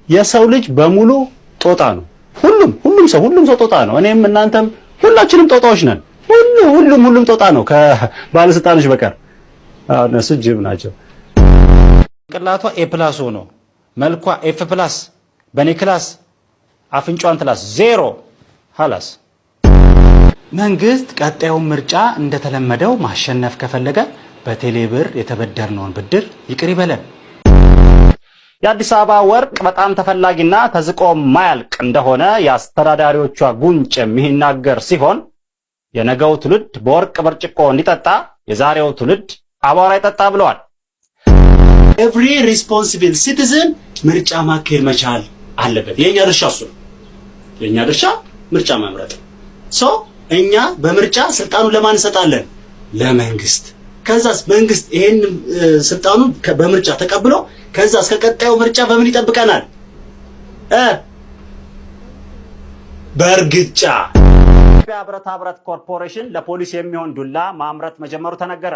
የሰው ልጅ በሙሉ ጦጣ ነው። ሁሉም ሰው ጦጣ ነው። እኔም እናንተም ሁላችንም ጦጣዎች ነን። ሁሉም ጦጣ ነው ከባለስልጣኖች በቀር። እነሱ ጅብ ናቸው። ቅላቷ ኤ+ ሆኖ መልኳ ኤፍ+፣ በኔ ክላስ አፍንጫዋን ትላስ 0 ሐላስ። መንግስት ቀጣዩን ምርጫ እንደተለመደው ማሸነፍ ከፈለገ በቴሌብር የተበደርነውን ብድር ይቅር ይበለን። የአዲስ አበባ ወርቅ በጣም ተፈላጊና ተዝቆ ማያልቅ እንደሆነ የአስተዳዳሪዎቿ ጉንጭ የሚናገር ሲሆን የነገው ትውልድ በወርቅ ብርጭቆ እንዲጠጣ የዛሬው ትውልድ አቧራ ይጠጣ ብለዋል። ኤቭሪ ሪስፖንሲብል ሲቲዝን ምርጫ ማካሄድ መቻል አለበት። የኛ ድርሻ እሱ ነው። የኛ ድርሻ ምርጫ መምረጥ። እኛ በምርጫ ስልጣኑን ለማን እንሰጣለን? ለመንግስት። ከዛስ መንግስት ይሄን ስልጣኑን በምርጫ ተቀብሎ ከዛስ ከቀጣዩ ምርጫ በምን ይጠብቀናል? በእርግጫ። የኢትዮጵያ ብረታ ብረት ኮርፖሬሽን ለፖሊስ የሚሆን ዱላ ማምረት መጀመሩ ተነገረ።